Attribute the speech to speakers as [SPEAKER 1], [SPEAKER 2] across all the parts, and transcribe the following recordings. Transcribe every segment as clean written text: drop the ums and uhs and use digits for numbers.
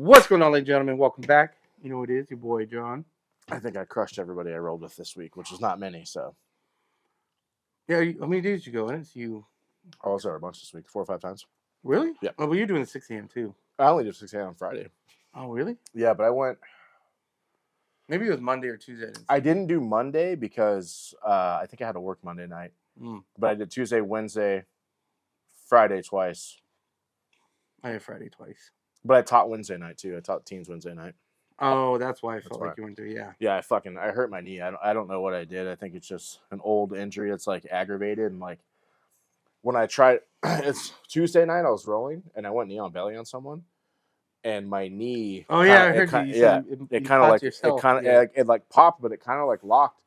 [SPEAKER 1] What's going on, ladies and gentlemen? Welcome back. You know who it is, your boy John.
[SPEAKER 2] I think I crushed everybody I rolled with this week, which is not many. So
[SPEAKER 1] Yeah, how many days did you go? I didn't see you.
[SPEAKER 2] I was there a bunch this week, 4 or 5 times.
[SPEAKER 1] Really?
[SPEAKER 2] Yeah.
[SPEAKER 1] Oh, well, you're doing the 6 a.m. too.
[SPEAKER 2] I only did 6 a.m. on Friday.
[SPEAKER 1] Oh, really?
[SPEAKER 2] Yeah, but I went.
[SPEAKER 1] Maybe it was Monday or Tuesday.
[SPEAKER 2] I didn't do Monday because I think I had to work Monday night. But I did Tuesday, Wednesday, Friday twice.
[SPEAKER 1] I had Friday twice.
[SPEAKER 2] But I taught Wednesday night too. I taught teens Wednesday night.
[SPEAKER 1] Oh, that's why I felt like you went to, yeah.
[SPEAKER 2] Yeah, I hurt my knee. I don't know what I did. I think it's just an old injury. It's like aggravated. And like when I tried, it's Tuesday night, I was rolling and I went knee on belly on someone. And my knee.
[SPEAKER 1] Oh, yeah, I heard you.
[SPEAKER 2] Yeah, it kind of like, it like popped, but it kind of like locked.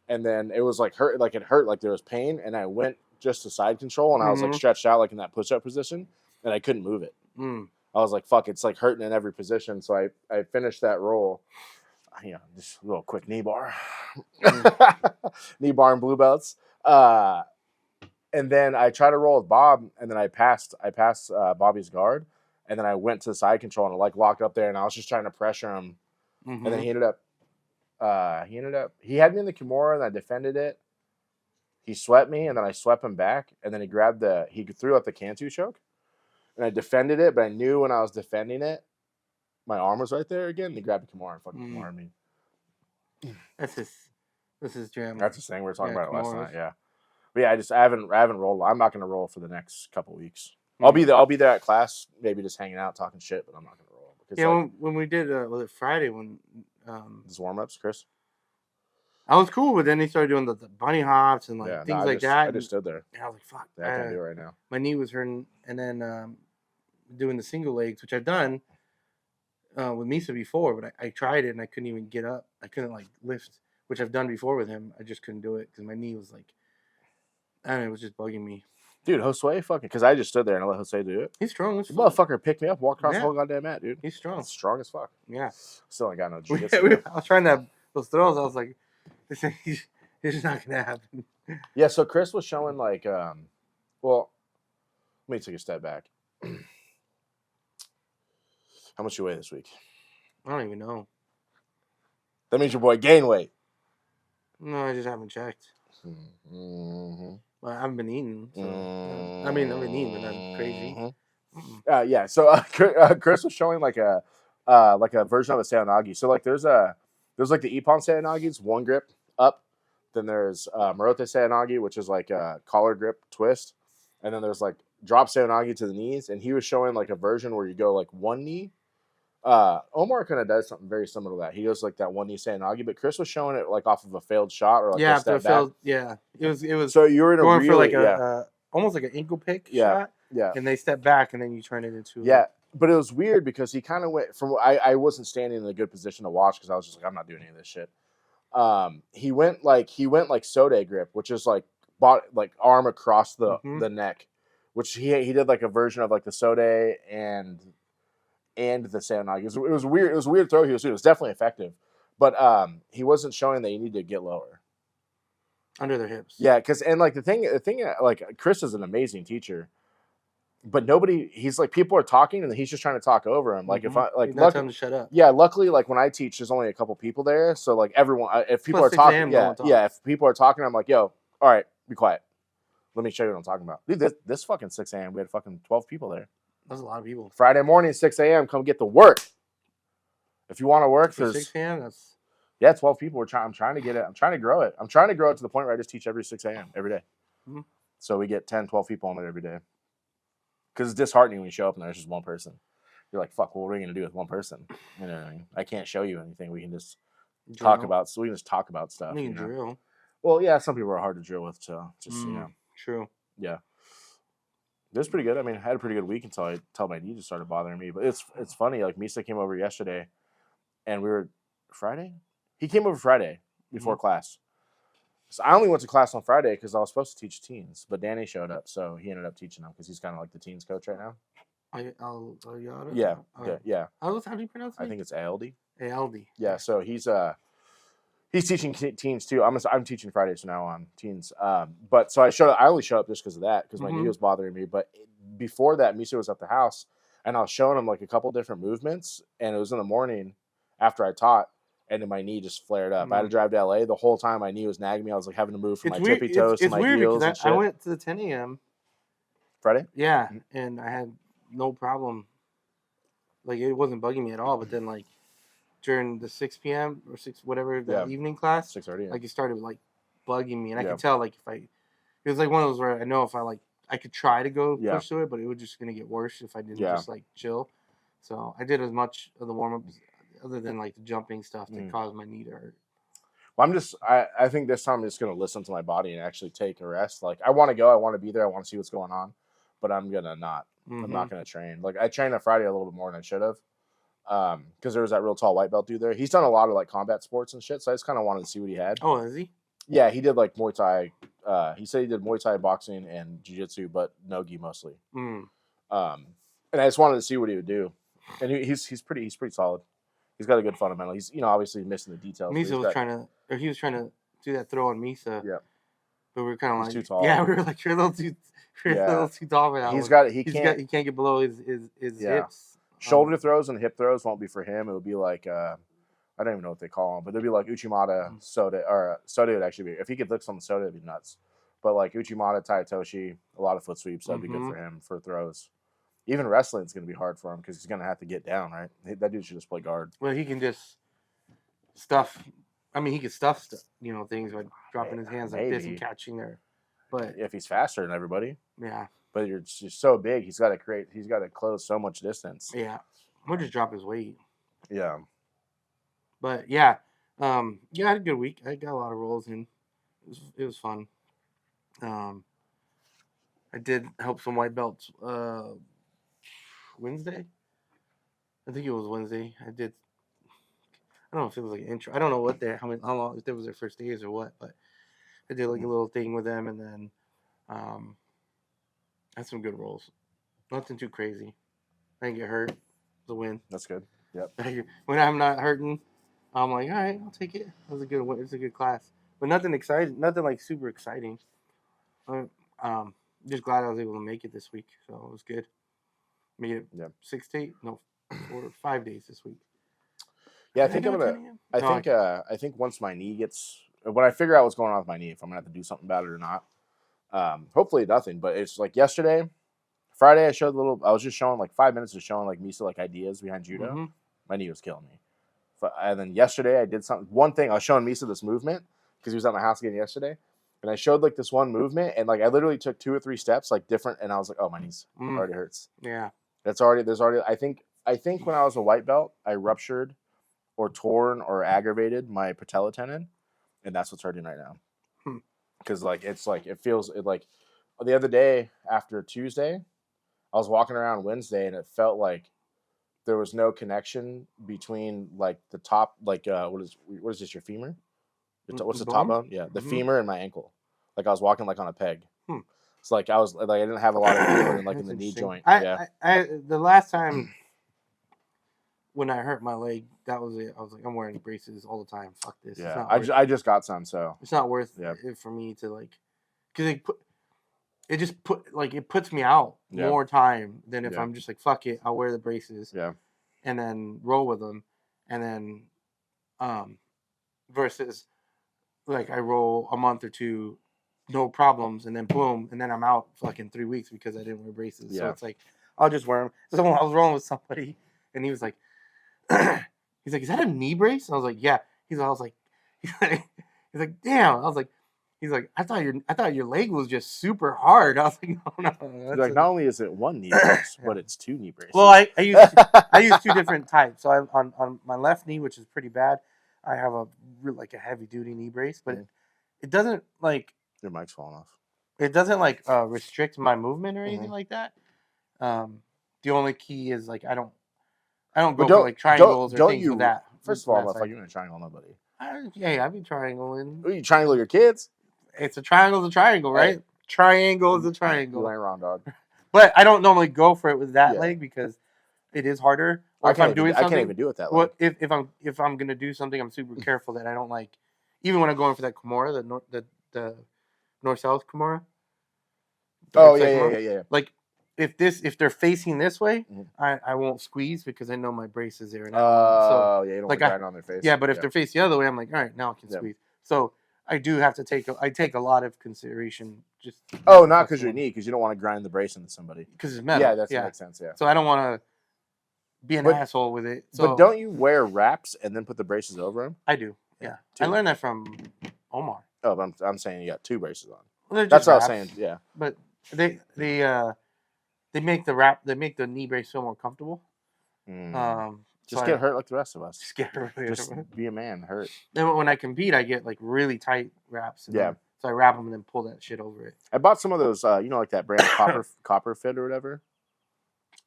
[SPEAKER 2] And then it was like hurt, like it hurt, like there was pain. And I went just to side control and I was like stretched out, like in that push up position. And I couldn't move it. I was like, fuck, it's like hurting in every position. So I finished that roll. Just a little quick knee bar. Knee bar and blue belts. And then I tried to roll with Bob, and then I passed Bobby's guard. And then I went to the side control and I like locked up there, and I was just trying to pressure him. And then he had me in the Kimura, and I defended it. He swept me, and then I swept him back, and then he threw out the Cantu choke. And I defended it, but I knew when I was defending it, my arm was right there again. And he grabbed the Kimura and fucking Kimura me.
[SPEAKER 1] That's his jam.
[SPEAKER 2] That's the thing we were talking about it last night. Yeah, but yeah, I haven't rolled. I'm not gonna roll for the next couple weeks. I'll be there at class, maybe just hanging out, talking shit, but I'm not gonna roll.
[SPEAKER 1] Because when we did was it Friday when
[SPEAKER 2] these warm ups, Chris.
[SPEAKER 1] I was cool, but then they started doing the bunny hops and things like that.
[SPEAKER 2] I just stood there.
[SPEAKER 1] And I was like, fuck.
[SPEAKER 2] Yeah, I can't do it right now.
[SPEAKER 1] My knee was hurting, and then doing the single legs, which I've done with Misa before, but I tried it and I couldn't even get up. I couldn't lift, which I've done before with him. I just couldn't do it because my knee was it was just bugging me.
[SPEAKER 2] Dude, Josue, fucking, because I just stood there and I let Jose do it.
[SPEAKER 1] He's strong.
[SPEAKER 2] The motherfucker picked me up, walked across the whole goddamn mat, dude.
[SPEAKER 1] He's strong.
[SPEAKER 2] Strong as fuck.
[SPEAKER 1] Yeah.
[SPEAKER 2] Still ain't got no jiu-jitsu.
[SPEAKER 1] I was trying those throws. I was like, it's just not gonna happen.
[SPEAKER 2] Yeah. So Chris was showing well, let me take a step back. How much you weigh this week?
[SPEAKER 1] I don't even know.
[SPEAKER 2] That means your boy gained weight.
[SPEAKER 1] No, I just haven't checked.
[SPEAKER 2] Mm-hmm.
[SPEAKER 1] Well, I haven't been eating. So, I've been eating, but I'm crazy.
[SPEAKER 2] Yeah. So Chris was showing like a version of a Seonagi. So there's like the Ippon Seonagis, one grip up. Then there's Morote Seonagi, which is like a collar grip twist. And then there's like drop Seonagi to the knees. And he was showing like a version where you go like one knee. Omar kind of does something very similar to that. He goes like that one knee Seonagi, but Chris was showing it like off of a failed shot or like a step back.
[SPEAKER 1] It was.
[SPEAKER 2] So you were in
[SPEAKER 1] going for like almost like an ankle pick shot.
[SPEAKER 2] Yeah.
[SPEAKER 1] And they step back and then you turn it into.
[SPEAKER 2] But it was weird because he kind of went from. I wasn't standing in a good position to watch because I was just like, I'm not doing any of this shit. He went like Sode grip, which is like arm across the neck, which he did like a version of like the Sode and the Seonagi. It was weird. It was a weird throw he was doing. It was definitely effective, but he wasn't showing that you need to get lower
[SPEAKER 1] under their hips.
[SPEAKER 2] Yeah, because the thing like Chris is an amazing teacher, but he's like people are talking and he's just trying to talk over him. Like if I like
[SPEAKER 1] tell him to shut up.
[SPEAKER 2] Yeah, luckily like when I teach, there's only a couple people there, so like everyone, if people are talking, if people are talking, I'm like, yo, all right, be quiet. Let me show you what I'm talking about. Dude, this fucking 6 a.m. we had fucking 12 people there.
[SPEAKER 1] That's a lot of people.
[SPEAKER 2] Friday morning, 6 a.m. Come get to work. If you want to work,
[SPEAKER 1] for 6 a.m. That's
[SPEAKER 2] 12 people. I'm trying to get it. I'm trying to grow it. I'm trying to grow it to the point where I just teach every 6 a.m. every day. So we get 10, 12 people on it every day. Because it's disheartening when you show up and there's just one person. You're like, fuck, what are we gonna do with one person? You know what I mean? I can't show you anything. We can just talk about stuff.
[SPEAKER 1] You can drill.
[SPEAKER 2] Well, yeah, some people are hard to drill with, so just
[SPEAKER 1] True.
[SPEAKER 2] Yeah. It was pretty good. I mean, I had a pretty good week until my knee just started bothering me. But it's funny. Like Misa came over yesterday, and we were Friday. He came over Friday before class. So I only went to class on Friday because I was supposed to teach teens, but Danny showed up, so he ended up teaching them because he's kind of like the teens coach right now.
[SPEAKER 1] Ayada?
[SPEAKER 2] Yeah.
[SPEAKER 1] How do you pronounce it?
[SPEAKER 2] I think it's ALD.
[SPEAKER 1] ALD.
[SPEAKER 2] Yeah. So he's teaching teens too. I'm teaching Fridays from now on teens. But so I only showed up just because of that because my knee was bothering me. But before that, Misa was at the house, And I was showing him like a couple different movements, and it was in the morning after I taught, and then my knee just flared up. I had to drive to LA. The whole time my knee was nagging me. I was like having to move from my tippy toes to my heels and shit.
[SPEAKER 1] I went to the 10 a.m.
[SPEAKER 2] Friday?
[SPEAKER 1] Yeah, and I had no problem. Like, it wasn't bugging me at all, but then, like, during the 6 p.m. or 6, whatever, the evening class,
[SPEAKER 2] 6:30,
[SPEAKER 1] like, it started, like, bugging me. And I could tell, like, it was, like, one of those where I know if I could try to go push through it, but it was just going to get worse if I didn't just, like, chill. So I did as much of the warm-ups other than, like, the jumping stuff that caused my knee to hurt.
[SPEAKER 2] Well, I think this time I'm just going to listen to my body and actually take a rest. Like, I want to go. I want to be there. I want to see what's going on. But I'm going to not. I'm not going to train. Like, I trained on Friday a little bit more than I should have. Because there was that real tall white belt dude there. He's done a lot of, like, combat sports and shit. So I just kind of wanted to see what he had.
[SPEAKER 1] Oh, is he?
[SPEAKER 2] Yeah, he did, like, Muay Thai. He said he did Muay Thai, boxing, and Jiu-Jitsu, but no-gi mostly. And I just wanted to see what he would do. And he's pretty solid. He's got a good fundamental. He's, obviously missing the details.
[SPEAKER 1] He was trying to do that throw on Misa.
[SPEAKER 2] Yeah.
[SPEAKER 1] But we were kind of like,
[SPEAKER 2] too tall.
[SPEAKER 1] Yeah, we were like, you're a little too tall for that.
[SPEAKER 2] He
[SPEAKER 1] can't get below his hips.
[SPEAKER 2] Shoulder throws and hip throws won't be for him. It would be like, I don't even know what they call them, but they'd be like Uchimata, Soda, or Soda would actually be, if he could lift on the Soda, it'd be nuts. But like Uchimata, Taitoshi, a lot of foot sweeps, that'd be good for him for throws. Even wrestling's going to be hard for him because he's going to have to get down, right? That dude should just play guard.
[SPEAKER 1] Well, he can just stuff. I mean, he can stuff things by dropping his hands like this and catching there. But
[SPEAKER 2] if he's faster than everybody,
[SPEAKER 1] yeah.
[SPEAKER 2] But you're just so big, he's got to close so much distance.
[SPEAKER 1] Yeah, we'll just drop his weight.
[SPEAKER 2] Yeah.
[SPEAKER 1] But yeah, I had a good week. I got a lot of rolls in. It was fun. I did help some white belts. Wednesday? I think it was Wednesday. I don't know if it was like an intro. I don't know how long, if it was their first days or what, but I did like a little thing with them, and then had some good rolls. Nothing too crazy. I didn't get hurt. It was a win.
[SPEAKER 2] That's good. Yep.
[SPEAKER 1] When I'm not hurting, I'm like, all right, I'll take it. It was a good win. It was a good class. But nothing exciting. Nothing like super exciting. Just glad I was able to make it this week. So it was good. Made it 6 to 8. No, 4 or 5 days this week.
[SPEAKER 2] Yeah, I think once my knee when I figure out what's going on with my knee, if I'm gonna have to do something about it or not. Hopefully nothing, but it's like yesterday, Friday, I was just showing like 5 minutes of showing like Misa like ideas behind judo. My knee was killing me. And then yesterday I did one thing. I was showing Misa this movement because he was at my house again yesterday. And I showed like this one movement, and like I literally took 2 or 3 steps like different, and I was like, oh, my knees already hurts.
[SPEAKER 1] Yeah.
[SPEAKER 2] There's already I think when I was a white belt, I ruptured or torn or aggravated my patella tendon, and that's what's hurting right now. Because like it feels like the other day after Tuesday, I was walking around Wednesday, and it felt like there was no connection between like the top, like what is this, your femur? What's the top bone? Yeah, the femur and my ankle. Like I was walking like on a peg. It's like I didn't have a lot of feeling like in the knee joint.
[SPEAKER 1] The last time when I hurt my leg, that was it. I was like, I'm wearing braces all the time. Fuck this.
[SPEAKER 2] Yeah, I just got some, so
[SPEAKER 1] it's not worth it for me to like, because it puts me out more time than if I'm just like, fuck it, I'll wear the braces.
[SPEAKER 2] Yeah.
[SPEAKER 1] And then roll with them, and then versus like I roll a month or 2, no problems, and then boom, and then I'm out fucking 3 weeks because I didn't wear braces. So it's like I'll just wear them. So I was rolling with somebody, and he was like, he's like, is that a knee brace? And I was like, yeah. He's like, damn. I was like, he's like, I thought your leg was just super hard. I was like, no.
[SPEAKER 2] He's like, not only is it one knee brace, but it's 2 knee braces.
[SPEAKER 1] Well, I use 2 different types. So on my left knee, which is pretty bad, I have a heavy duty knee brace, but it doesn't like.
[SPEAKER 2] Your mic's falling off.
[SPEAKER 1] It doesn't like restrict my movement or anything like that. The only key is like I don't go for like triangles or things like that.
[SPEAKER 2] First of all, motherfucker, you're in a triangle, nobody.
[SPEAKER 1] I've been triangling.
[SPEAKER 2] You triangle your kids?
[SPEAKER 1] It's a triangle, right? Hey. Triangle is a triangle.
[SPEAKER 2] You ain't wrong, dog.
[SPEAKER 1] But I don't normally go for it with that leg because it is harder. Or if I'm doing something,
[SPEAKER 2] I can't even do it that way.
[SPEAKER 1] Well, if I'm gonna do something, I'm super careful that I don't like. Even when I'm going for that Kimura, the north-south Kimura.
[SPEAKER 2] Oh yeah.
[SPEAKER 1] Like if they're facing this way, I won't squeeze because I know my brace is there. And so
[SPEAKER 2] yeah, you don't
[SPEAKER 1] like
[SPEAKER 2] want to grind on their face.
[SPEAKER 1] Yeah, but if they're facing the other way, I'm like, all right, now I can squeeze. So I do have to take a lot of consideration. Just
[SPEAKER 2] not because you're neat, because you don't want to grind the brace into somebody.
[SPEAKER 1] Because it's metal.
[SPEAKER 2] Yeah, that makes sense. Yeah.
[SPEAKER 1] So I don't want to be an asshole with it. So,
[SPEAKER 2] but don't you wear wraps and then put the braces over them?
[SPEAKER 1] I do. Yeah. I learned that from Omar.
[SPEAKER 2] Oh, but I'm saying you got 2 braces on.
[SPEAKER 1] Well,
[SPEAKER 2] that's what I was saying. Yeah.
[SPEAKER 1] But they make the knee brace feel more comfortable.
[SPEAKER 2] Just get hurt like the rest of us.
[SPEAKER 1] Just get hurt.
[SPEAKER 2] Just be a man, hurt.
[SPEAKER 1] Then when I compete, I get like really tight wraps. So I wrap them and then pull that shit over it.
[SPEAKER 2] I bought some of those, like that brand Copper Fit or whatever.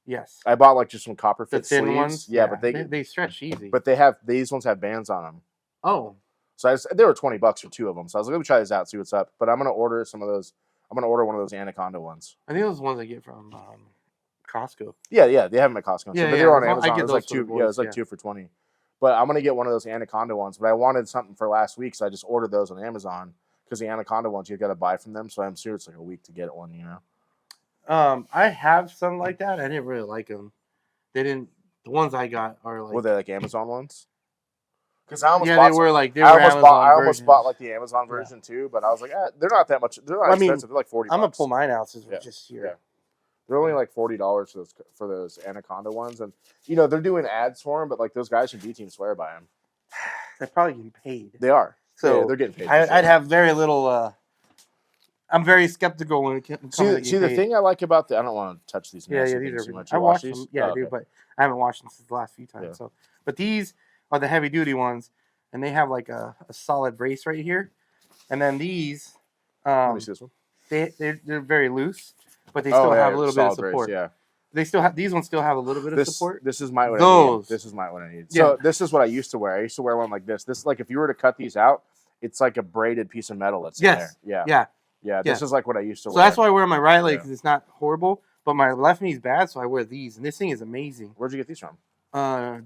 [SPEAKER 1] Yes.
[SPEAKER 2] I bought like just some Copper Fit
[SPEAKER 1] thin
[SPEAKER 2] sleeves.
[SPEAKER 1] ones.
[SPEAKER 2] Yeah, but
[SPEAKER 1] they stretch easy.
[SPEAKER 2] But these ones have bands on them.
[SPEAKER 1] Oh.
[SPEAKER 2] So they were $20 for 2 of them. So I was like, let me try this out, see what's up. But I'm gonna order some of those. I'm gonna order one of those Anaconda ones.
[SPEAKER 1] I think those ones I get from Costco.
[SPEAKER 2] Yeah, they have them at Costco.
[SPEAKER 1] Yeah,
[SPEAKER 2] but they were on Amazon.
[SPEAKER 1] I get
[SPEAKER 2] it was like 2.
[SPEAKER 1] Boys,
[SPEAKER 2] it was like 2 for $20. But I'm gonna get one of those Anaconda ones. But I wanted something for last week, so I just ordered those on Amazon because the Anaconda ones you got to buy from them. So I'm sure it's like a week to get one.
[SPEAKER 1] I have some like that. I didn't really like them. They didn't. The ones I got are like.
[SPEAKER 2] Were they like Amazon ones? Because I almost
[SPEAKER 1] I
[SPEAKER 2] almost bought like the Amazon version too, but I was like, they're not that much. They're not expensive. They're like $40.
[SPEAKER 1] I'm gonna pull mine out since we're just here.
[SPEAKER 2] Yeah. They're only like $40 for those Anaconda ones, and they're doing ads for them, but like those guys from B Team swear by them.
[SPEAKER 1] They're probably getting paid.
[SPEAKER 2] They are.
[SPEAKER 1] So
[SPEAKER 2] they're getting paid.
[SPEAKER 1] I'd have very little. I'm very skeptical when it comes to
[SPEAKER 2] see the thing I like about I don't want to touch these.
[SPEAKER 1] These are.
[SPEAKER 2] Too much.
[SPEAKER 1] I watched them. Yeah, I do, but I haven't watched them since the last few times. Yeah. So, but these are the heavy duty ones, and they have like a solid brace right here, and then these.
[SPEAKER 2] Let me see this one.
[SPEAKER 1] They're very loose, but they still have a little bit of support.
[SPEAKER 2] Brace, yeah.
[SPEAKER 1] They still have these ones. Still have a little bit of support.
[SPEAKER 2] This is my what I need. This is my what I need. So this is what I used to wear. I used to wear one like this. This is like if you were to cut these out, it's like a braided piece of metal that's in there. Yeah. This is like what I used to wear.
[SPEAKER 1] So that's why I wear my right leg because it's not horrible, but my left knee's bad, so I wear these. And this thing is amazing.
[SPEAKER 2] Where'd you get these from?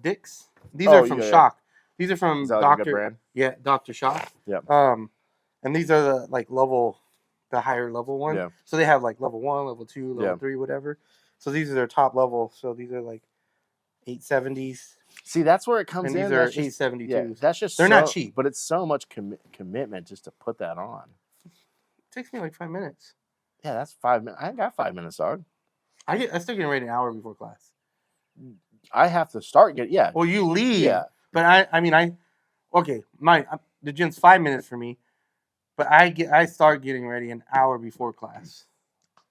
[SPEAKER 1] Dick's. These are from Shock. These are from
[SPEAKER 2] Dr. Brand?
[SPEAKER 1] Yeah, Dr. Shock.
[SPEAKER 2] Yeah.
[SPEAKER 1] And these are the higher level ones.
[SPEAKER 2] Yeah.
[SPEAKER 1] So they have like level 1, level 2, level 3, whatever. So these are their top level. So these are like 870s.
[SPEAKER 2] See, that's where it comes
[SPEAKER 1] in.
[SPEAKER 2] And
[SPEAKER 1] these are 872s.
[SPEAKER 2] Yeah, that's just
[SPEAKER 1] they're not cheap,
[SPEAKER 2] but it's so much commitment just to put that on.
[SPEAKER 1] It takes me like 5 minutes.
[SPEAKER 2] Yeah, that's 5 minutes. I ain't got 5 minutes, dog.
[SPEAKER 1] I still get ready an hour before class.
[SPEAKER 2] I have to start
[SPEAKER 1] Well, you leave. Yeah. But the gym's 5 minutes for me, but I start getting ready an hour before class.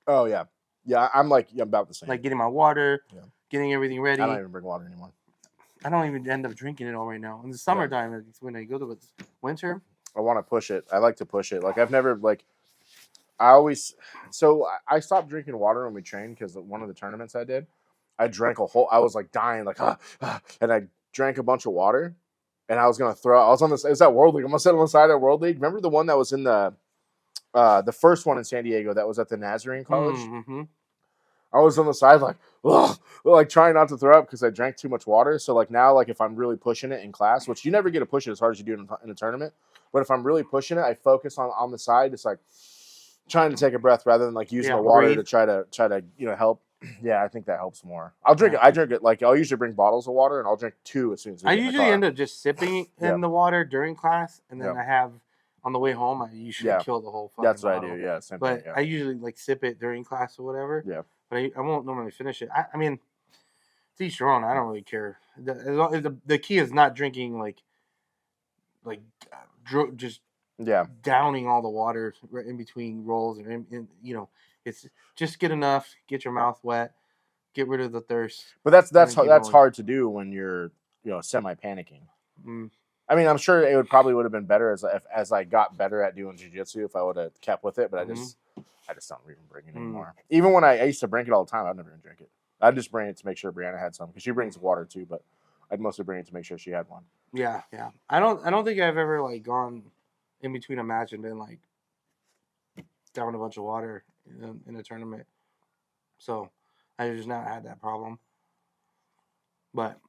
[SPEAKER 2] Oh yeah. Yeah, I'm about the same.
[SPEAKER 1] Like getting my water, getting everything ready.
[SPEAKER 2] I don't even bring water anymore.
[SPEAKER 1] I don't even end up drinking it all right now. In the summertime, it's when I go to winter.
[SPEAKER 2] I want to push it. I like to push it. Like I've never I stopped drinking water when we trained because one of the tournaments I did, I drank I was like dying, and I drank a bunch of water, and I was gonna throw. I was on this. It was at World League. I'm gonna sit on the side at World League. Remember the one that was in the first one in San Diego that was at the Nazarene College.
[SPEAKER 1] Mm-hmm.
[SPEAKER 2] I was on the side like trying not to throw up because I drank too much water. So like now, like if I'm really pushing it in class, which you never get to push it as hard as you do in a tournament, but if I'm really pushing it, I focus on the side, just like trying to take a breath rather than like using the water to try to help. Yeah, I think that helps more. I'll drink it. I drink it like I'll usually bring bottles of water and I'll drink 2 as soon as
[SPEAKER 1] I usually end up just sipping in the water during class, and then I have on the way home. I usually kill the whole fucking
[SPEAKER 2] That's what
[SPEAKER 1] bottle.
[SPEAKER 2] I do. Yeah, same
[SPEAKER 1] but
[SPEAKER 2] thing,
[SPEAKER 1] I usually like sip it during class or whatever.
[SPEAKER 2] Yeah,
[SPEAKER 1] but I won't normally finish it. I mean, to each your own. I don't really care. The key is not drinking just downing all the water in between rolls, and it's just get enough, get your mouth wet, get rid of the thirst.
[SPEAKER 2] But that's hard to do when you're semi panicking. I mean, I'm sure it would have been better as I got better at doing jiu-jitsu if I would have kept with it, but I just don't even bring it anymore. Even when I used to bring it all the time, I'd never even drink it. I'd just bring it to make sure Brianna had some because she brings water too, but I'd mostly bring it to make sure she had one.
[SPEAKER 1] Yeah. I don't think I've ever like gone in between a match and been like down a bunch of water in a tournament. So I just not had that problem. But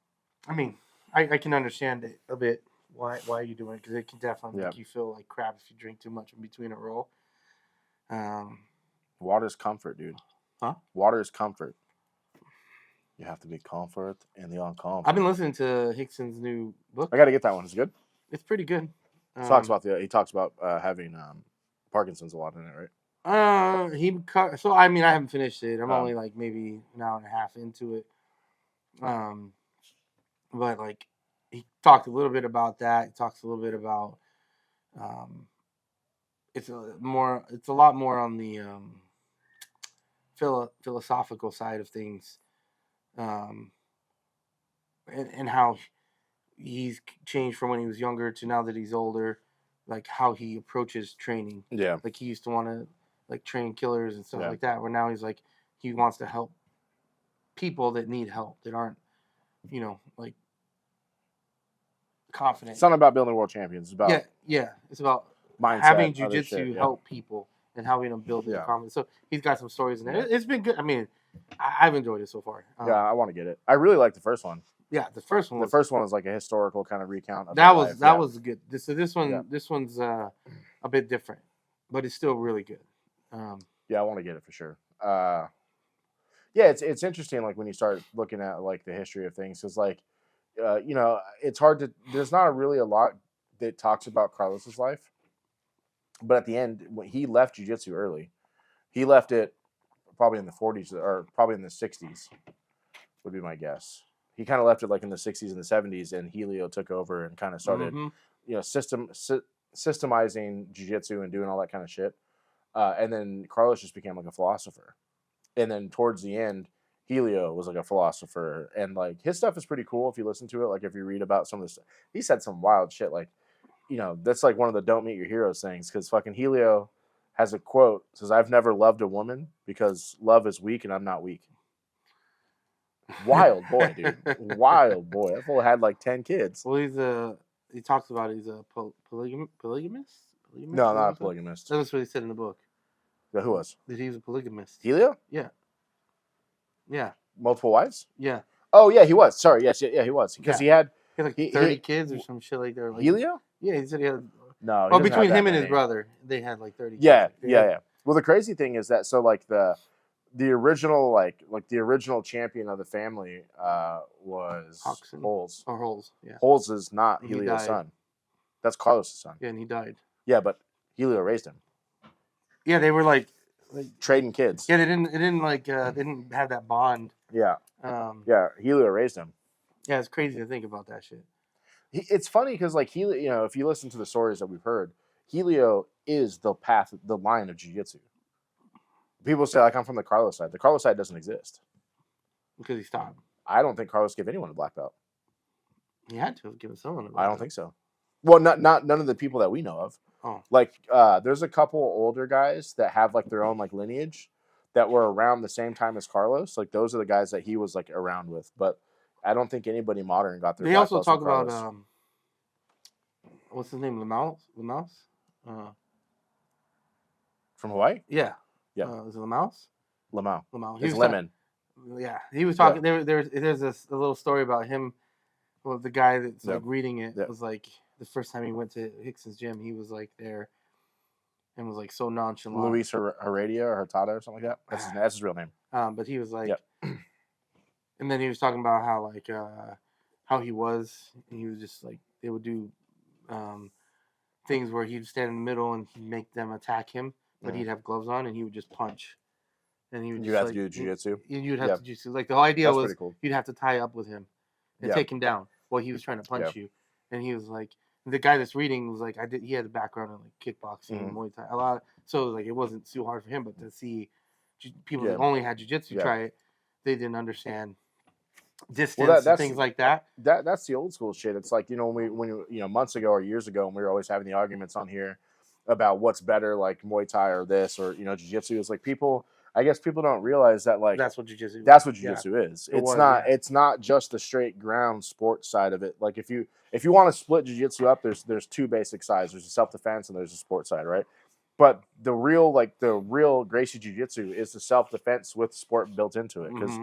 [SPEAKER 1] I mean, I can understand it a bit why you doing it because it can definitely make you feel like crap if you drink too much in between a roll.
[SPEAKER 2] Water's comfort, dude.
[SPEAKER 1] Huh?
[SPEAKER 2] Water is comfort. You have to be comfort in the uncomfort.
[SPEAKER 1] I've been listening to Hickson's new book.
[SPEAKER 2] I got to get that one. Is it good?
[SPEAKER 1] It's pretty good.
[SPEAKER 2] He talks about having Parkinson's a lot in it, right?
[SPEAKER 1] So I mean, I haven't finished it. I'm only like maybe an hour and a half into it. But like he talked a little bit about that. He talks a little bit about it's a lot more on the philosophical side of things, and how he's changed from when he was younger to now that he's older, like how he approaches training.
[SPEAKER 2] Yeah,
[SPEAKER 1] like he used to want to like train killers and stuff like that, where now he's like he wants to help people that need help, that aren't, like confident.
[SPEAKER 2] It's not about building world champions. It's about
[SPEAKER 1] it's about
[SPEAKER 2] mindset,
[SPEAKER 1] having jiu-jitsu help people and helping them build their confidence. So he's got some stories in there. It's been good. I mean, I've enjoyed it so far.
[SPEAKER 2] I want to get it. I really like the first one.
[SPEAKER 1] Yeah, the first one.
[SPEAKER 2] The first one was like a historical kind of recount.
[SPEAKER 1] That was good. This one's a bit different, but it's still really good.
[SPEAKER 2] I want to get it for sure. It's interesting. Like when you start looking at like the history of things, because like, it's hard to. There's not really a lot that talks about Carlos's life, but at the end, when he left jiu-jitsu early, he left it probably in the 40s or probably in the 60s, would be my guess. He kind of left it like in the 60s and the 70s, and Helio took over and kind of started, systemizing jiu-jitsu and doing all that kind of shit. And then Carlos just became like a philosopher. And then towards the end, Helio was like a philosopher, and like his stuff is pretty cool if you listen to it. Like if you read about some of this, he said some wild shit. Like, that's like one of the "don't meet your heroes" things, because fucking Helio has a quote, says, "I've never loved a woman because love is weak and I'm not weak." Wild boy, dude. Wild boy. That fool had like 10 kids.
[SPEAKER 1] Well, he talks about he's a polygamist.
[SPEAKER 2] No, not a polygamist.
[SPEAKER 1] That's what he said in the book.
[SPEAKER 2] Yeah, who was?
[SPEAKER 1] That he was a polygamist.
[SPEAKER 2] Helio?
[SPEAKER 1] Yeah. Yeah.
[SPEAKER 2] Multiple wives?
[SPEAKER 1] Yeah.
[SPEAKER 2] Oh yeah, he was. Sorry, yes, yeah, he was, because he had
[SPEAKER 1] like 30 kids or some shit like that. Like,
[SPEAKER 2] Helio?
[SPEAKER 1] Yeah, he said he had.
[SPEAKER 2] No.
[SPEAKER 1] Well, between him and his brother, they had like 30.
[SPEAKER 2] Yeah, kids. Yeah. Well, the crazy thing is that like the original the original champion of the family was
[SPEAKER 1] Hoxton.
[SPEAKER 2] Holes.
[SPEAKER 1] Or Holes. Yeah.
[SPEAKER 2] Holes is not Helio's son. That's Carlos' son.
[SPEAKER 1] Yeah, and he died.
[SPEAKER 2] Yeah, but Helio raised him.
[SPEAKER 1] Yeah, they were like
[SPEAKER 2] trading kids.
[SPEAKER 1] Yeah, they didn't have that bond.
[SPEAKER 2] Yeah. Helio raised him.
[SPEAKER 1] Yeah, it's crazy to think about that shit.
[SPEAKER 2] It's funny because like Helio, if you listen to the stories that we've heard, Helio is the line of jiu-jitsu. People say like I'm from the Carlos side. The Carlos side doesn't exist
[SPEAKER 1] because he stopped.
[SPEAKER 2] I don't think Carlos gave anyone a black belt.
[SPEAKER 1] He had to have given someone a black
[SPEAKER 2] belt. I don't think so. Well, not none of the people that we know of.
[SPEAKER 1] Oh.
[SPEAKER 2] Like, there's a couple older guys that have like their own like lineage that were around the same time as Carlos. Like those are the guys that he was like around with. But I don't think anybody modern got their.
[SPEAKER 1] They also talk about what's his name, Lamaus?
[SPEAKER 2] From Hawaii?
[SPEAKER 1] Yeah.
[SPEAKER 2] Yeah.
[SPEAKER 1] Is it Lamaus?
[SPEAKER 2] Lamau.
[SPEAKER 1] He's
[SPEAKER 2] Lemon.
[SPEAKER 1] He was talking. Yeah. There's a little story about him. Well, the guy that's like reading it was like. The first time he went to Hickson's gym, he was like there and was like so nonchalant.
[SPEAKER 2] Luis Heredia or Hurtado or something like that. That's his real name.
[SPEAKER 1] But he was like, and then he was talking about how like how he was. And he was just like they would do things where he'd stand in the middle and he'd make them attack him, but he'd have gloves on and he would just punch. And he would.
[SPEAKER 2] You have to do jiu-jitsu.
[SPEAKER 1] You'd have to jiu-jitsu. Like the whole idea was
[SPEAKER 2] cool.
[SPEAKER 1] You'd have to tie up with him and take him down while he was trying to punch you. And he was like. The guy that's reading was like, he had a background in like kickboxing, Muay Thai, a lot. So like, it wasn't too hard for him, but to see people that only had jiu-jitsu try it, they didn't understand distance and things like that.
[SPEAKER 2] That's the old school shit. It's like, when months ago or years ago, when we were always having the arguments on here about what's better, like Muay Thai or this or jiu-jitsu. It's like I guess people don't realize that like
[SPEAKER 1] that's what jiu-jitsu.
[SPEAKER 2] That's what jiu-jitsu is. It's not just the straight ground sports side of it. Like if you want to split jiu-jitsu up, there's two basic sides. There's a self-defense and there's a sports side, right? But the real Gracie jiu-jitsu is the self-defense with sport built into it. Because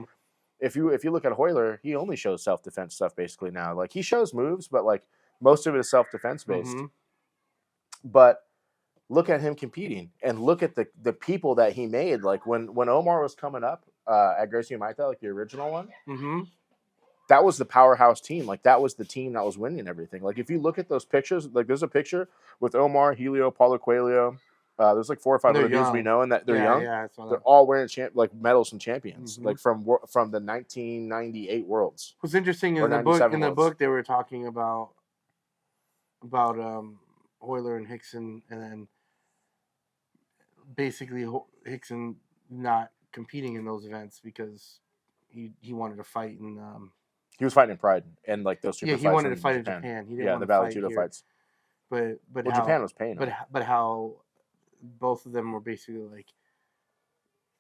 [SPEAKER 2] if you look at Hoyler, he only shows self-defense stuff basically now. Like he shows moves, but like most of it is self-defense based. But look at him competing and look at the people that he made. Like when Omar was coming up at Gracie Maita, like the original one, that was the powerhouse team. Like that was the team that was winning everything. Like if you look at those pictures, like there's a picture with Omar, Helio, Paulo Coelho. There's like 4 or 5 other dudes we know, and that they're young.
[SPEAKER 1] Yeah,
[SPEAKER 2] they're all wearing like medals and champions, like from the 1998 Worlds.
[SPEAKER 1] What's interesting is the book they were talking about Euler and Hickson, and then basically Hickson not competing in those events because he wanted to fight in.
[SPEAKER 2] He was fighting in Pride and like those super.
[SPEAKER 1] Yeah, he wanted to fight in Japan. He didn't want
[SPEAKER 2] the
[SPEAKER 1] to
[SPEAKER 2] Valley
[SPEAKER 1] fight
[SPEAKER 2] Judo
[SPEAKER 1] here.
[SPEAKER 2] fights.
[SPEAKER 1] But how,
[SPEAKER 2] Japan was paying him.
[SPEAKER 1] But how both of them were basically like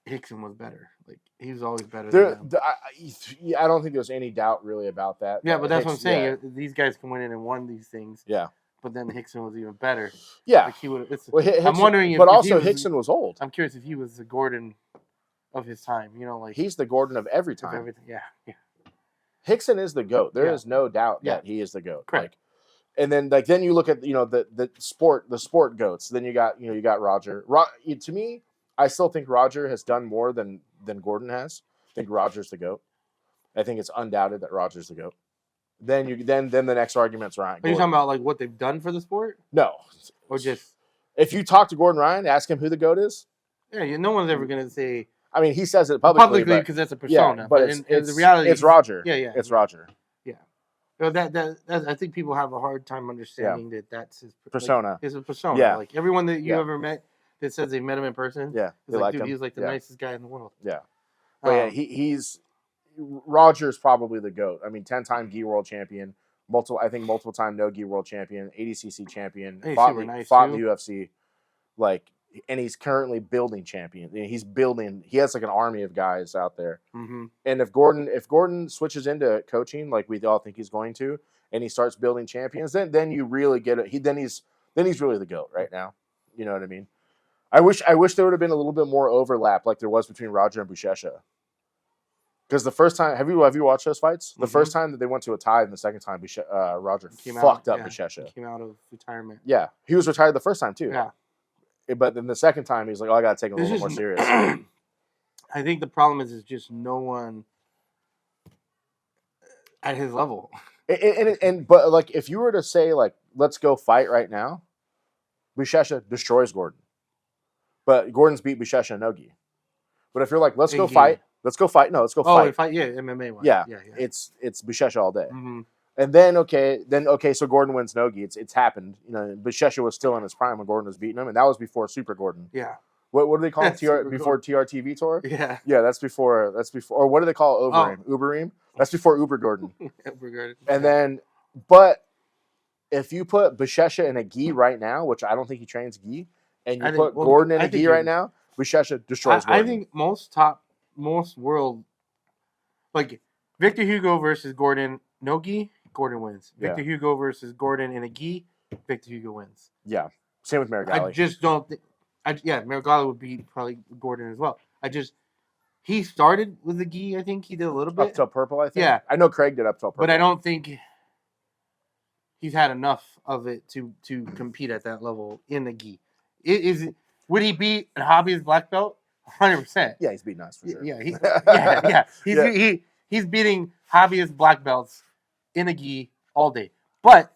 [SPEAKER 1] Hickson was better. Like he was always better than them.
[SPEAKER 2] I don't think there's any doubt really about that.
[SPEAKER 1] Yeah, but that's what I'm saying. Yeah. These guys can win in and won these things.
[SPEAKER 2] Yeah.
[SPEAKER 1] But then Hickson was even better.
[SPEAKER 2] Yeah.
[SPEAKER 1] Like he would.
[SPEAKER 2] I'm wondering if. But also Hickson was old.
[SPEAKER 1] I'm curious if he was the Gordon of his time. You know, like
[SPEAKER 2] he's the Gordon of every time.
[SPEAKER 1] Of everything. Yeah. Yeah.
[SPEAKER 2] Hickson is the GOAT. There is no doubt that he is the GOAT.
[SPEAKER 1] Correct.
[SPEAKER 2] Like, and then you look at the sport goats. Then you got Roger. To me, I still think Roger has done more than Gordon has. I think Roger's the GOAT. I think it's undoubted that Roger's the GOAT. Then the next argument's Ryan.
[SPEAKER 1] Are you talking about like what they've done for the sport?
[SPEAKER 2] No,
[SPEAKER 1] or just
[SPEAKER 2] if you talk to Gordon Ryan, ask him who the GOAT is.
[SPEAKER 1] Yeah, no one's ever gonna say.
[SPEAKER 2] I mean, he says it publicly
[SPEAKER 1] because that's a persona.
[SPEAKER 2] Yeah, but it's the reality. It's Roger.
[SPEAKER 1] Yeah,
[SPEAKER 2] it's Roger.
[SPEAKER 1] Yeah. Well, that I think people have a hard time understanding that's his
[SPEAKER 2] persona.
[SPEAKER 1] Like, his persona.
[SPEAKER 2] Yeah.
[SPEAKER 1] Like everyone that you ever met that says they met him in person.
[SPEAKER 2] Yeah.
[SPEAKER 1] Is like, dude, he's like the nicest guy in the world.
[SPEAKER 2] Yeah. But he's Roger's probably the GOAT. I mean, 10-time gi world champion, multiple time no gi world champion, ADCC champion, fought in the UFC, like, and he's currently building champion. He's building. He has like an army of guys out there.
[SPEAKER 1] Mm-hmm.
[SPEAKER 2] And if Gordon switches into coaching, like we all think he's going to, and he starts building champions, then you really get it. Then he's really the GOAT right now. You know what I mean? I wish there would have been a little bit more overlap, like there was between Roger and Buchecha. Because the first time, have you watched those fights? The first time that they went to a tie, and the second time, Roger fucked up Buchecha.
[SPEAKER 1] He came out of retirement.
[SPEAKER 2] Yeah, he was retired the first time too.
[SPEAKER 1] Yeah.
[SPEAKER 2] But then the second time, he's like, "Oh, I gotta take it a little more serious."
[SPEAKER 1] I think the problem is just no one at his level.
[SPEAKER 2] But like, if you were to say like, "Let's go fight right now," Buchecha destroys Gordon. But Gordon's beat Buchecha no-gi. But if you're like, "Let's go fight," No, let's go fight.
[SPEAKER 1] Yeah, MMA one.
[SPEAKER 2] Yeah. It's Buchecha all day.
[SPEAKER 1] Mm-hmm.
[SPEAKER 2] And then so Gordon wins no-gi. It's happened. You know, Buchecha was still in his prime when Gordon was beating him, and that was before Super Gordon.
[SPEAKER 1] Yeah.
[SPEAKER 2] What do they call it? Before TRT Tour?
[SPEAKER 1] Yeah.
[SPEAKER 2] Yeah, that's before. Or what do they call it? Uberim? That's before Uber Gordon.
[SPEAKER 1] Uber Gordon.
[SPEAKER 2] And then, but if you put Buchecha in a gi right now, which I don't think he trains gi, and you put Gordon in a gi right now, Buchecha destroys Gordon.
[SPEAKER 1] I think most world, like Victor Hugo versus Gordon no gi, Gordon wins. Victor Hugo versus Gordon in a gi, Victor Hugo wins.
[SPEAKER 2] Yeah. Same with Marigali.
[SPEAKER 1] I just don't think. Marigali would beat probably Gordon as well. He started with the gi. I think he did a little bit
[SPEAKER 2] up till purple. I think.
[SPEAKER 1] Yeah,
[SPEAKER 2] I know Craig did up till purple,
[SPEAKER 1] but I don't think he's had enough of it to compete at that level in the gi. Would he beat a hobbyist black belt? 100%.
[SPEAKER 2] Yeah, he's beating us for sure.
[SPEAKER 1] Yeah, he's beating hobbyist black belts in a gi all day. But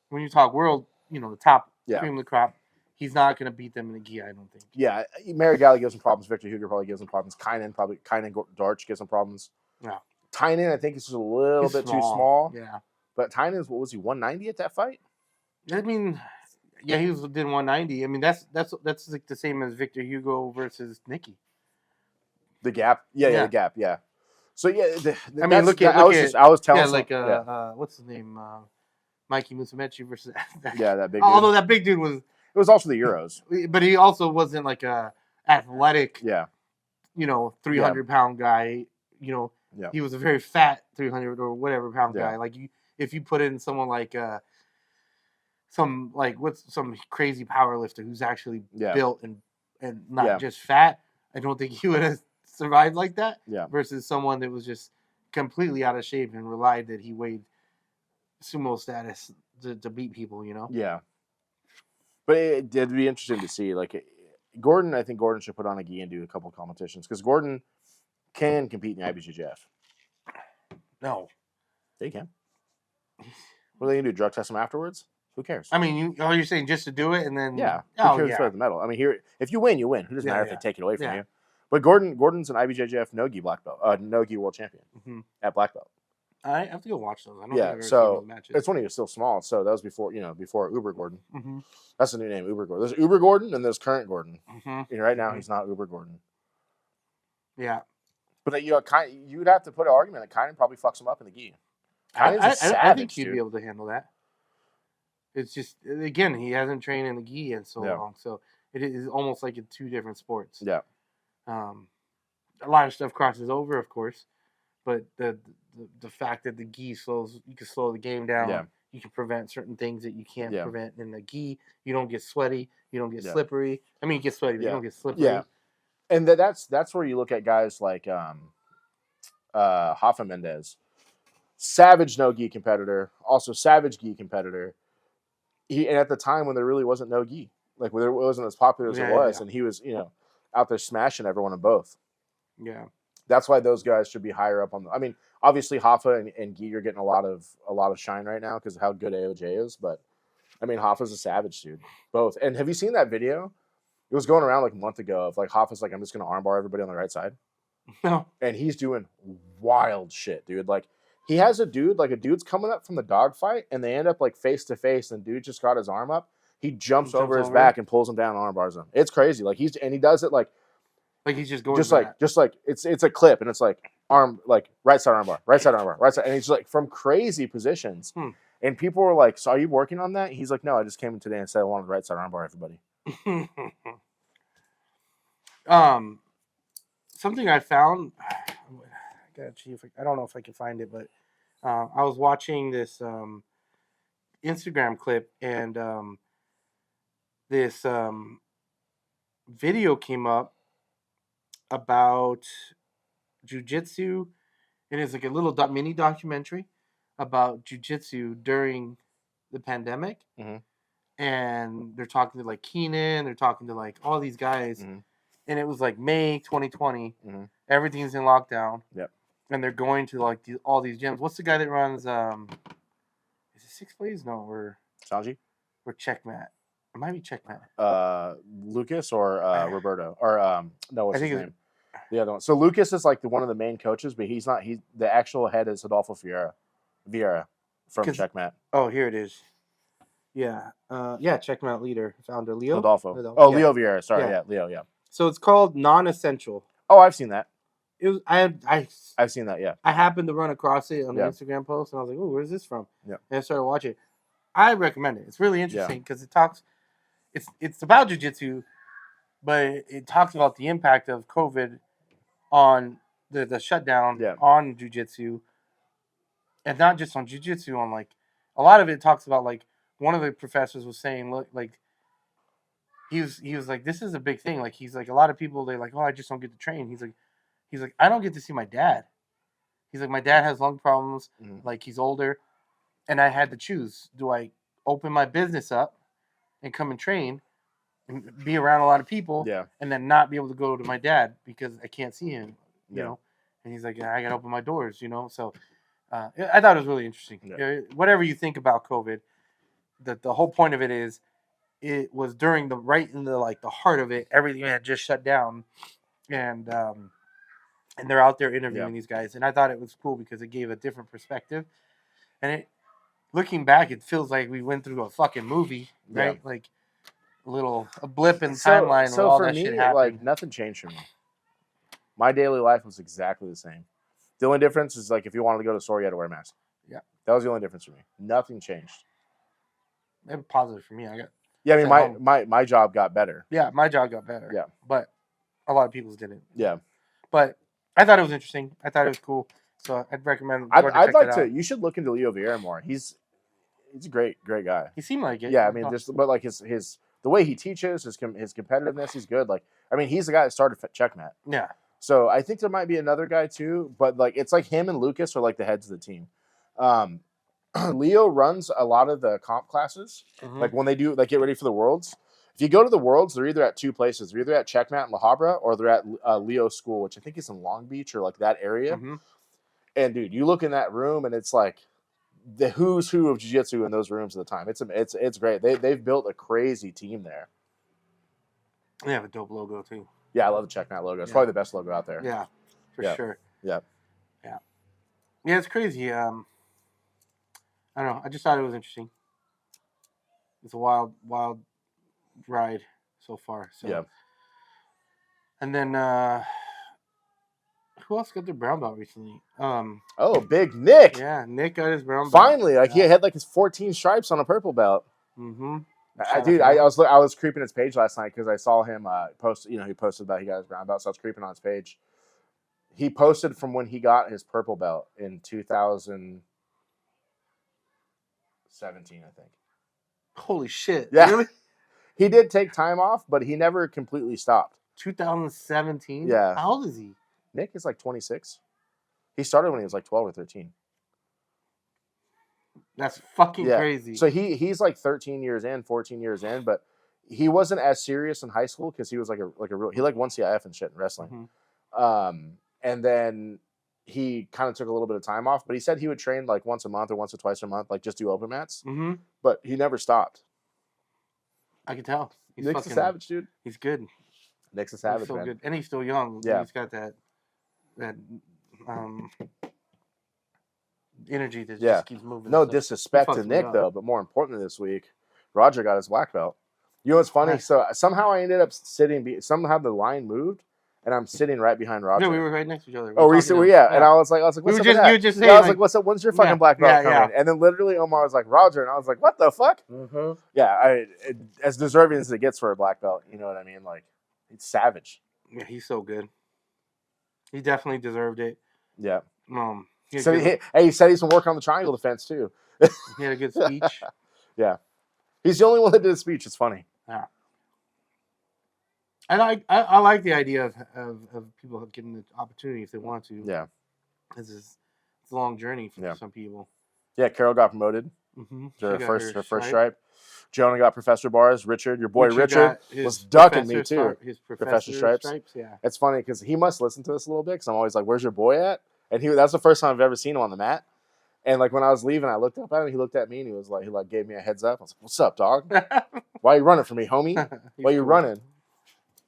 [SPEAKER 1] when you talk world, the top cream of the crop, he's not going to beat them in the gi, I don't think.
[SPEAKER 2] Yeah, Marigali gives him problems. Victor Hugo probably gives him problems. Kynan Dorch gives him problems.
[SPEAKER 1] Yeah.
[SPEAKER 2] Tynan, I think, is just a little bit too small.
[SPEAKER 1] Yeah.
[SPEAKER 2] But Tynan's, what was he, 190 at that fight?
[SPEAKER 1] I mean, yeah, he did 190. I mean, that's like the same as Victor Hugo versus Nikki.
[SPEAKER 2] The gap? Yeah, the gap, yeah. So, yeah,
[SPEAKER 1] I was telling what's his name? Mikey Musumeci versus
[SPEAKER 2] that big dude.
[SPEAKER 1] Although that big dude was...
[SPEAKER 2] It was also the Euros.
[SPEAKER 1] But he also wasn't like a athletic, 300-pound guy. He was a very fat 300 or whatever pound guy. Like if you put in someone like some crazy power lifter who's actually built and not just fat, I don't think he would have survived like that.
[SPEAKER 2] Yeah.
[SPEAKER 1] Versus someone that was just completely out of shape and relied that he weighed sumo status to beat people.
[SPEAKER 2] Yeah. But it'd be interesting to see. Like Gordon, I think Gordon should put on a gi and do a couple of competitions because Gordon can compete in the IBJJF.
[SPEAKER 1] No,
[SPEAKER 2] they can. What are they gonna do? Drug test him afterwards? Who cares?
[SPEAKER 1] I mean, you're saying just to do it and then
[SPEAKER 2] Who cares about the medal? I mean, here if you win, you win. Who doesn't matter if they take it away from you? But Gordon's an IBJJF no-gi black belt, no-gi world champion at black belt.
[SPEAKER 1] I have to go watch those. I don't
[SPEAKER 2] think
[SPEAKER 1] I've ever seen those matches.
[SPEAKER 2] It's when he was still small. So that was before Uber Gordon. That's the new name, Uber Gordon. There's Uber Gordon and there's current Gordon. And right now he's not Uber Gordon.
[SPEAKER 1] Yeah,
[SPEAKER 2] but you'd have to put an argument that Kynan probably fucks him up in the gi.
[SPEAKER 1] I think he'd be able to handle that. It's just, again, he hasn't trained in the gi in so long, so it is almost like in two different sports.
[SPEAKER 2] Yeah.
[SPEAKER 1] A lot of stuff crosses over, of course, but the fact that the gi you can slow the game down.
[SPEAKER 2] Yeah.
[SPEAKER 1] You can prevent certain things that you can't prevent in the gi. You don't get sweaty. You don't get slippery. I mean, you get sweaty, but you don't get slippery.
[SPEAKER 2] Yeah. And that's where you look at guys like Rafa Mendez. Savage no-gi competitor, also savage gi competitor. And at the time when there really wasn't no gi, like when it wasn't as popular as it was, and he was, out there smashing everyone in both.
[SPEAKER 1] Yeah,
[SPEAKER 2] that's why those guys should be higher up on. I mean, obviously Rafa and Gi are getting a lot of shine right now because of how good AOJ is. But I mean, Rafa's a savage dude, both. And have you seen that video? It was going around like a month ago of like Rafa's like, I'm just gonna armbar everybody on the right side.
[SPEAKER 1] No,
[SPEAKER 2] and he's doing wild shit, dude. Like. He has a dude's coming up from the dogfight, and they end up like face to face, and dude just got his arm up. He jumps over his back and pulls him down, and armbars him. It's crazy. Like he does it like
[SPEAKER 1] he's just going
[SPEAKER 2] just like it's a clip, and it's like arm like right side armbar, right side, and he's like from crazy positions. And people were like, "So are you working on that?" He's like, "No, I just came in today and said I wanted right side armbar everybody."
[SPEAKER 1] Something I found. I don't know if I can find it, but I was watching this Instagram clip, and this video came up about jiu-jitsu. It is like a little mini documentary about jiu-jitsu during the pandemic. And they're talking to like Keenan, they're talking to like all these guys. And it was like May 2020. Everything's in lockdown.
[SPEAKER 2] Yep.
[SPEAKER 1] And they're going to like all these gyms. What's the guy that runs? Is it Six Flags? No,
[SPEAKER 2] Sanji.
[SPEAKER 1] We're Checkmat. It might be Checkmat.
[SPEAKER 2] Lucas or Roberto or no, what's his name? The other one. So Lucas is like one of the main coaches, but he's not. The actual head is Adolfo Vieira from Checkmat.
[SPEAKER 1] Oh, here it is. Yeah, Checkmat leader, founder Leo.
[SPEAKER 2] Adolfo. Oh, Leo Vieira. Sorry, Leo. Yeah.
[SPEAKER 1] So it's called Non-Essential.
[SPEAKER 2] Oh, I've seen that.
[SPEAKER 1] It was
[SPEAKER 2] I've seen that. Yeah.
[SPEAKER 1] I happened to run across it on the Instagram post, and I was like, "Oh, where's this from?"
[SPEAKER 2] Yeah.
[SPEAKER 1] And I started watching it. I recommend it. It's really interesting because it talks. It's about jiu-jitsu, but it talks about the impact of COVID on the shutdown on jiu-jitsu, and not just on jiu-jitsu. On like a lot of it talks about like one of the professors was saying, look, like he was like, this is a big thing. Like he's like a lot of people they're like, oh, I just don't get to train. He's like, I don't get to see my dad. He's like, my dad has lung problems. Like he's older, and I had to choose: do I open my business up and come and train and be around a lot of people, and then not be able to go to my dad because I can't see him, you know? And he's like, yeah, I got to open my doors, you know? So I thought it was really interesting. Whatever you think about COVID, the whole point of it is it was during the heart of it. Everything had just shut down, and they're out there interviewing these guys. And I thought it was cool because it gave a different perspective. And looking back, it feels like we went through a fucking movie, right? Like a blip in timeline where all that shit happened.
[SPEAKER 2] Like nothing changed for me. My daily life was exactly the same. The only difference is like if you wanted to go to the store, you had to wear a mask.
[SPEAKER 1] Yeah.
[SPEAKER 2] That was the only difference for me. Nothing changed.
[SPEAKER 1] Maybe positive for me. I
[SPEAKER 2] mean my job got better.
[SPEAKER 1] Yeah, my job got better.
[SPEAKER 2] Yeah.
[SPEAKER 1] But a lot of people's didn't.
[SPEAKER 2] Yeah.
[SPEAKER 1] But I thought it was interesting. I thought it was cool. So I'd recommend.
[SPEAKER 2] I'd like to. You should look into Leo Vieira more. He's a great guy.
[SPEAKER 1] He seemed like it.
[SPEAKER 2] Yeah, I mean, but like his the way he teaches, his competitiveness, he's good. Like, I mean, he's the guy that started Checkmat.
[SPEAKER 1] Yeah.
[SPEAKER 2] So I think there might be another guy too, but like it's like him and Lucas are like the heads of the team. Leo runs a lot of the comp classes. Like when they do, like get ready for the Worlds. If you go to the Worlds, they're either at two places. They're either at Checkmat in La Habra or they're at Leo School, which I think is in Long Beach or like that area. And dude, you look in that room and it's like the who's who of jiu-jitsu in those rooms at the time. It's great. They've built a crazy team there.
[SPEAKER 1] They have a dope logo too.
[SPEAKER 2] Yeah, I love the Checkmat logo. It's probably the best logo out there.
[SPEAKER 1] Yeah, for sure.
[SPEAKER 2] Yeah.
[SPEAKER 1] Yeah, it's crazy. I don't know. I just thought it was interesting. It's a wild ride so far. So.
[SPEAKER 2] Yeah.
[SPEAKER 1] And then who else got their brown belt recently?
[SPEAKER 2] Big Nick.
[SPEAKER 1] Yeah, Nick got his brown belt.
[SPEAKER 2] Finally, like he had like his 14 stripes on a purple belt. Dude, I was creeping his page last night because I saw him post. You know, he posted about he got his brown belt, so I was creeping on his page. He posted from when he got his purple belt in 2017, I think.
[SPEAKER 1] Holy shit!
[SPEAKER 2] Yeah,
[SPEAKER 1] really?
[SPEAKER 2] He did take time off, but he never completely stopped.
[SPEAKER 1] 2017.
[SPEAKER 2] Yeah.
[SPEAKER 1] How old is he?
[SPEAKER 2] Nick is like 26. He started when he was like 12 or 13.
[SPEAKER 1] That's fucking crazy.
[SPEAKER 2] So he's like 13 years in, 14 years in, but he wasn't as serious in high school because he was like a real he like won CIF and shit in wrestling. And then he kind of took a little bit of time off, but he said he would train like once a month or once or twice a month, like just do open mats. But he never stopped.
[SPEAKER 1] I can tell.
[SPEAKER 2] Nick's a savage, dude.
[SPEAKER 1] He's good.
[SPEAKER 2] Nick's a savage,
[SPEAKER 1] he's so
[SPEAKER 2] man.
[SPEAKER 1] good, and he's still young.
[SPEAKER 2] Yeah,
[SPEAKER 1] he's got that energy that just keeps moving.
[SPEAKER 2] No disrespect to Nick though, but more importantly, this week, Roger got his black belt. You know what's funny? Nice. So somehow I ended up sitting. Somehow the line moved, and I'm sitting right behind Roger.
[SPEAKER 1] No, we were right next to each other.
[SPEAKER 2] And I was like, what's up?
[SPEAKER 1] You were just saying,
[SPEAKER 2] I was like, what's up? When's your fucking black belt coming? And then literally Omar was like, Roger, and I was like, what the fuck? Yeah, as deserving as it gets for a black belt, you know what I mean? Like, it's savage.
[SPEAKER 1] Yeah, he's so good. He definitely deserved it.
[SPEAKER 2] Yeah.
[SPEAKER 1] He
[SPEAKER 2] said he's been working on the triangle defense too.
[SPEAKER 1] He had a good speech.
[SPEAKER 2] Yeah. He's the only one that did a speech. It's funny.
[SPEAKER 1] Yeah. And I like the idea of people getting the opportunity if they want to.
[SPEAKER 2] Yeah.
[SPEAKER 1] It's a long journey for some people.
[SPEAKER 2] Yeah, Carol got promoted. Her first stripe. Jonah got Professor Bars. Your boy Richard was ducking me too.
[SPEAKER 1] His
[SPEAKER 2] Professor Stripes.
[SPEAKER 1] Yeah.
[SPEAKER 2] It's funny because he must listen to this a little bit because I'm always like, "Where's your boy at?" And that's the first time I've ever seen him on the mat. And like when I was leaving, I looked up at him. He looked at me and he gave me a heads up. I was like, "What's up, dog? Why are you running for me, homie? Why are you running?"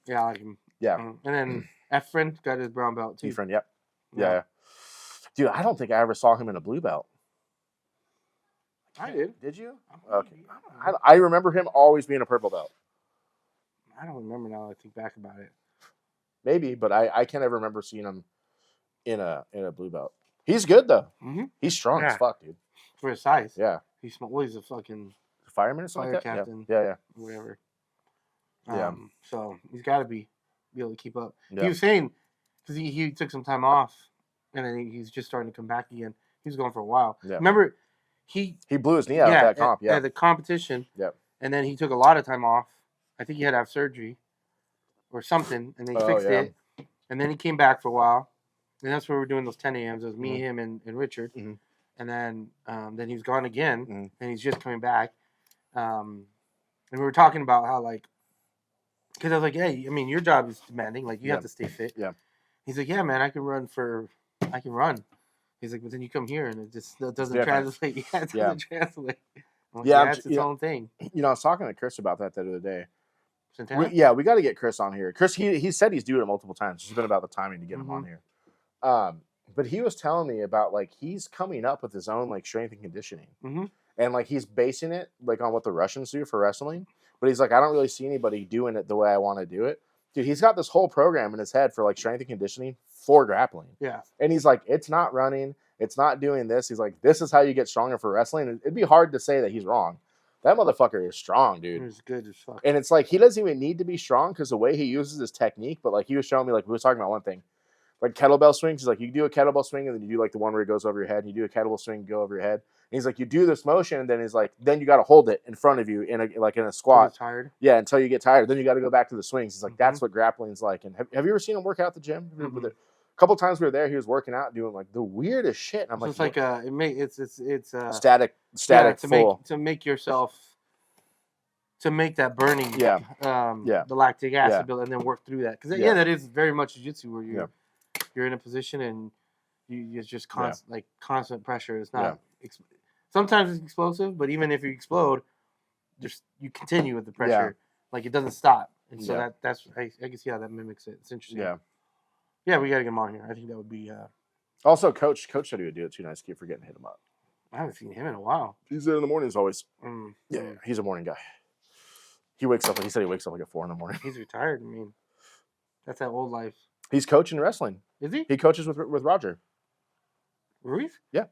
[SPEAKER 1] Yeah, I like him.
[SPEAKER 2] Yeah.
[SPEAKER 1] And then Efren got his brown belt too.
[SPEAKER 2] Efren, yep. Yeah. Dude, I don't think I ever saw him in a blue belt.
[SPEAKER 1] I did.
[SPEAKER 2] Did you? Okay. I remember him always being a purple belt.
[SPEAKER 1] I don't remember now that I think back about it.
[SPEAKER 2] Maybe, but I can't ever remember seeing him in a blue belt. He's good though. He's strong as fuck, dude.
[SPEAKER 1] For his size.
[SPEAKER 2] Yeah.
[SPEAKER 1] He's small. Well, he's a fucking
[SPEAKER 2] fireman or something
[SPEAKER 1] fire captain.
[SPEAKER 2] Yeah.
[SPEAKER 1] Whatever.
[SPEAKER 2] Yeah.
[SPEAKER 1] So he's got to be able to keep up.
[SPEAKER 2] Yeah.
[SPEAKER 1] He was saying because he took some time off and then he's just starting to come back again. He was going for a while.
[SPEAKER 2] Yeah.
[SPEAKER 1] Remember, he
[SPEAKER 2] blew his knee out at that comp.
[SPEAKER 1] At the competition.
[SPEAKER 2] Yep.
[SPEAKER 1] And then he took a lot of time off. I think he had to have surgery or something, and then he fixed it. And then he came back for a while. And that's where we were doing those 10 a.m.s. It was me, him, and Richard. And then he was gone again, and he's just coming back. And we were talking about how, like, because I was like, hey, I mean, your job is demanding. Like, you have to stay fit.
[SPEAKER 2] Yeah.
[SPEAKER 1] He's like, yeah, man, I can run. He's like, but then you come here, and it just doesn't translate. Yeah, it doesn't translate. It's its own thing.
[SPEAKER 2] You know, I was talking to Chris about that the other day.
[SPEAKER 1] Santana?
[SPEAKER 2] We got to get Chris on here. Chris, he said he's doing it multiple times. It's just been about the timing to get him on here. But he was telling me about, like, he's coming up with his own, like, strength and conditioning. And, like, he's basing it, like, on what the Russians do for wrestling. But he's like, I don't really see anybody doing it the way I want to do it. Dude, he's got this whole program in his head for, like, strength and conditioning for grappling.
[SPEAKER 1] Yeah.
[SPEAKER 2] And he's like, it's not running. It's not doing this. He's like, this is how you get stronger for wrestling. It'd be hard to say that he's wrong. That motherfucker is strong, dude.
[SPEAKER 1] He's good as fuck.
[SPEAKER 2] And it's like, he doesn't even need to be strong because the way he uses his technique. But, like, he was showing me, like, we were talking about one thing. Like, kettlebell swings. He's like, you do a kettlebell swing and then you do, like, the one where it goes over your head. And you do a kettlebell swing, go over your head. And he's like, you do this motion, and then he's like, then you got to hold it in front of you in a squat.
[SPEAKER 1] Tired.
[SPEAKER 2] Yeah, until you get tired. Then you got to go back to the swings. He's like, that's what grappling's like. And have you ever seen him work out at the gym? couple times we were there, he was working out, doing like the weirdest shit. And I'm
[SPEAKER 1] so
[SPEAKER 2] like,
[SPEAKER 1] it's
[SPEAKER 2] static full.
[SPEAKER 1] to make yourself. To make that burning,
[SPEAKER 2] the
[SPEAKER 1] lactic acid build, and then work through that. Because that is very much jiu-jitsu where you're in a position and it's just constant pressure. It's not. Sometimes it's explosive, but even if you explode, you continue with the pressure. Like it doesn't stop, and so that's I can see how that mimics it. It's interesting. Yeah, we gotta get him on here. I think that would be.
[SPEAKER 2] Also, Coach said he would do it too. Nice, keep forgetting to hit him up.
[SPEAKER 1] I haven't seen him in a while.
[SPEAKER 2] He's there in the mornings always. Yeah, he's a morning guy. He wakes up. He said he wakes up like at 4 in the morning.
[SPEAKER 1] He's retired. I mean, that's that old life.
[SPEAKER 2] He's coaching wrestling.
[SPEAKER 1] Is he?
[SPEAKER 2] He coaches with Roger.
[SPEAKER 1] Ruiz?
[SPEAKER 2] Yeah,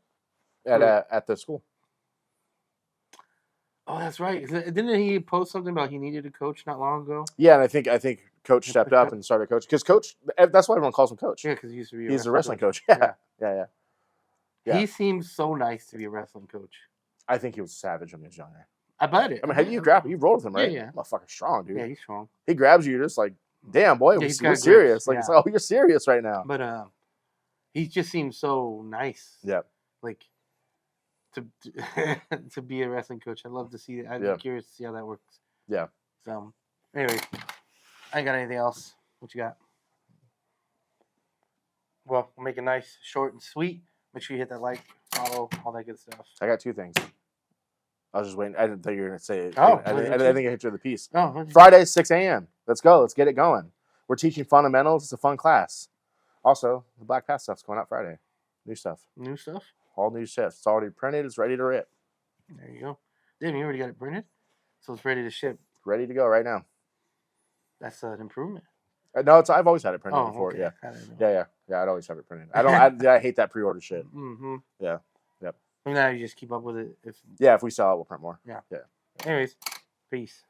[SPEAKER 2] at the school.
[SPEAKER 1] Oh, that's right. Didn't he post something about he needed a coach not long ago?
[SPEAKER 2] Yeah, and I think Coach stepped up and started coaching because Coach. That's why everyone calls him Coach.
[SPEAKER 1] Yeah, because he used to be.
[SPEAKER 2] He's a wrestling coach. Yeah.
[SPEAKER 1] He seems so nice to be a wrestling coach.
[SPEAKER 2] I think he was savage when he was younger.
[SPEAKER 1] I bet it.
[SPEAKER 2] I mean, have you grab? You rolled with him, right?
[SPEAKER 1] Yeah.
[SPEAKER 2] Motherfucker's strong, dude.
[SPEAKER 1] Yeah, he's strong.
[SPEAKER 2] He grabs you, just like, damn, boy, we're serious. Like, it's like, oh, you're serious right now.
[SPEAKER 1] But he just seems so nice.
[SPEAKER 2] Yeah.
[SPEAKER 1] Like to be a wrestling coach. I'd love to see it. I'd be curious to see how that works.
[SPEAKER 2] Yeah.
[SPEAKER 1] So, anyway, I ain't got anything else. What you got? Well, we'll make it nice, short, and sweet. Make sure you hit that like, follow, all that good stuff.
[SPEAKER 2] I got 2 things. I was just waiting. I didn't think you were going to say it.
[SPEAKER 1] Oh,
[SPEAKER 2] I think I hit you with the piece.
[SPEAKER 1] Oh,
[SPEAKER 2] Friday, 6 a.m. Let's go. Let's get it going. We're teaching fundamentals. It's a fun class. Also, the Black Pass stuff's going out Friday. New stuff.
[SPEAKER 1] New stuff?
[SPEAKER 2] All new stuff. It's already printed. It's ready to rip.
[SPEAKER 1] There you go. Damn, you already got it printed? So it's ready to ship.
[SPEAKER 2] Ready to go right now.
[SPEAKER 1] That's an improvement.
[SPEAKER 2] No, I've always had it printed before.
[SPEAKER 1] Okay.
[SPEAKER 2] Yeah. I'd always have it printed. I hate that pre-order shit.
[SPEAKER 1] Mm-hmm.
[SPEAKER 2] Yeah. Yep.
[SPEAKER 1] And now you just keep up with it.
[SPEAKER 2] If we sell it, we'll print more.
[SPEAKER 1] Yeah. Anyways, peace.